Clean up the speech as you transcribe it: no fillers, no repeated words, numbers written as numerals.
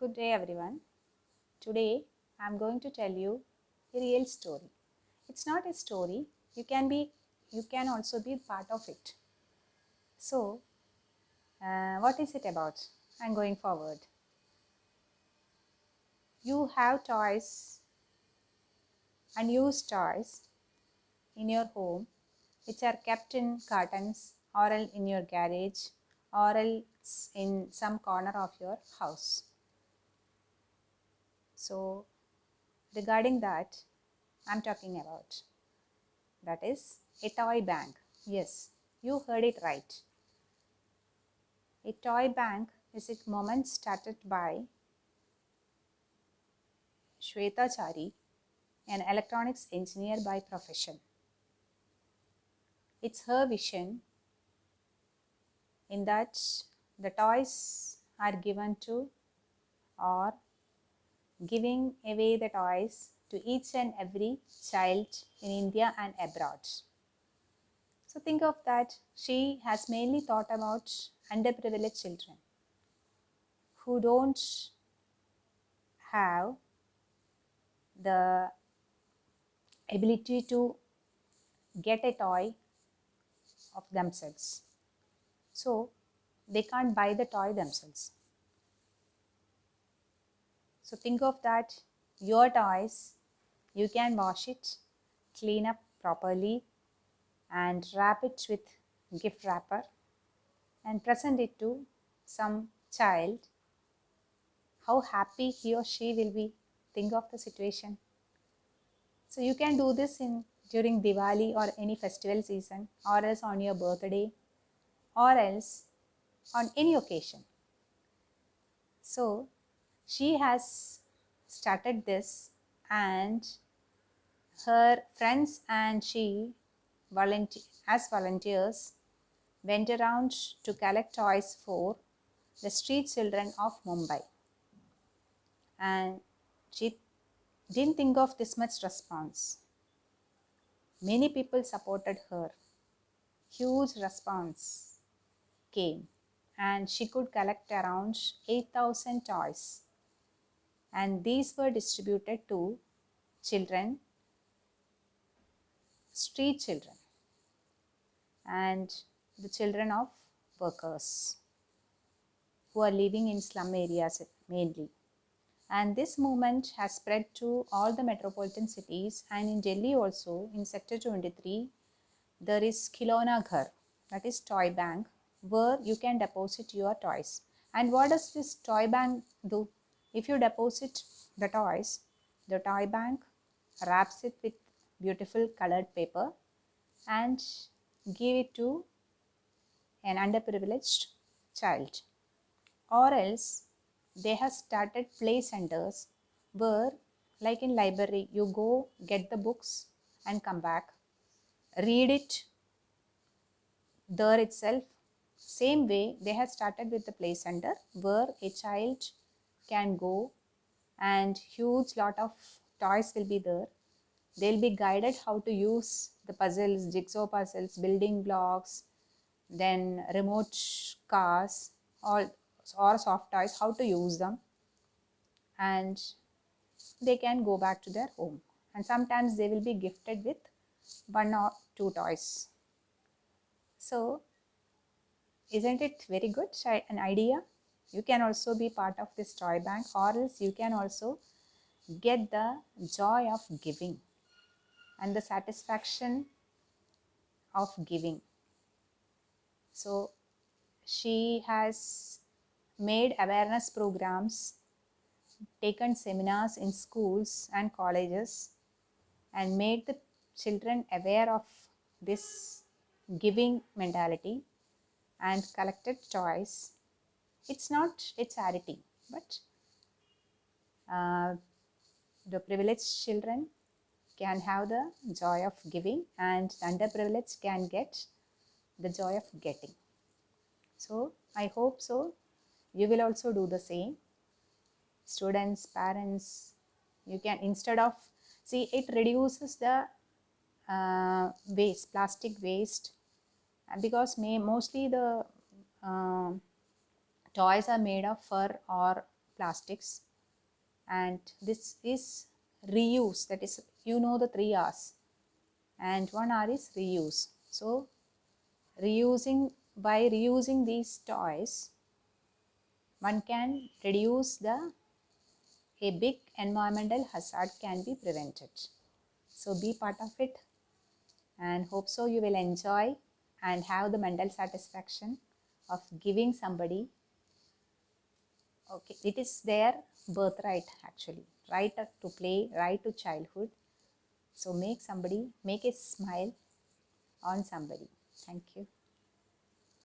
Good day everyone. Today I am going to tell you a real story. It's not a story. You can also be part of it. So, what is it about? I'm going forward. You have toys, unused toys in your home which are kept in cartons or in your garage or else in some corner of your house. So, regarding that, I'm talking about. That is a toy bank. Yes, you heard it right. A toy bank is a moment started by Shweta Chari, an electronics engineer by profession. It's her vision in that the toys are given to or giving away the toys to each and every child in India and abroad. So think of that. She has mainly thought about underprivileged children who don't have the ability to get a toy of themselves. So they can't buy the toy themselves. So think of that. Your toys, you can wash it, clean up properly, and wrap it with gift wrapper and present it to some child. How happy he or she will be. Think of the situation. So you can do this in during Diwali or any festival season, or else on your birthday, or else on any occasion. So she has started this, and her friends and she as volunteers went around to collect toys for the street children of Mumbai. And she didn't think of this much response. Many people supported her. Huge response came, and she could collect around 8,000 toys, and these were distributed to children, street children, and the children of workers who are living in slum areas mainly. And this movement has spread to all the metropolitan cities, and in Delhi also in sector 23 there is Khilona Ghar, that is toy bank, where you can deposit your toys. And what does this toy bank do? If you deposit the toys, the toy bank wraps it with beautiful colored paper and give it to an underprivileged child. Or else they have started play centers where, like in library, you go get the books and come back, read it there itself. Same way they have started with the play center where a child can go and huge lot of toys will be there. They'll be guided how to use the puzzles, jigsaw puzzles, building blocks, then remote cars, all or soft toys, how to use them, and they can go back to their home. And sometimes they will be gifted with one or two toys. So isn't it very good an idea? You can also be part of this toy bank, or else you can also get the joy of giving and the satisfaction of giving. So she has made awareness programs, taken seminars in schools and colleges, and made the children aware of this giving mentality and collected toys. It's not a charity, but the privileged children can have the joy of giving, and the underprivileged can get the joy of getting. So I hope so you will also do the same. Students, parents, you can, instead of, see, it reduces the waste, plastic waste, because mostly the toys are made of fur or plastics, and this is reuse, that is, you know, the 3 R's, and 1 R is reuse. So by reusing these toys, one can reduce a big environmental hazard can be prevented. So be part of it, and hope so you will enjoy and have the mental satisfaction of giving somebody. Okay, it is their birthright actually, right to play, right to childhood. So make a smile on somebody. Thank you.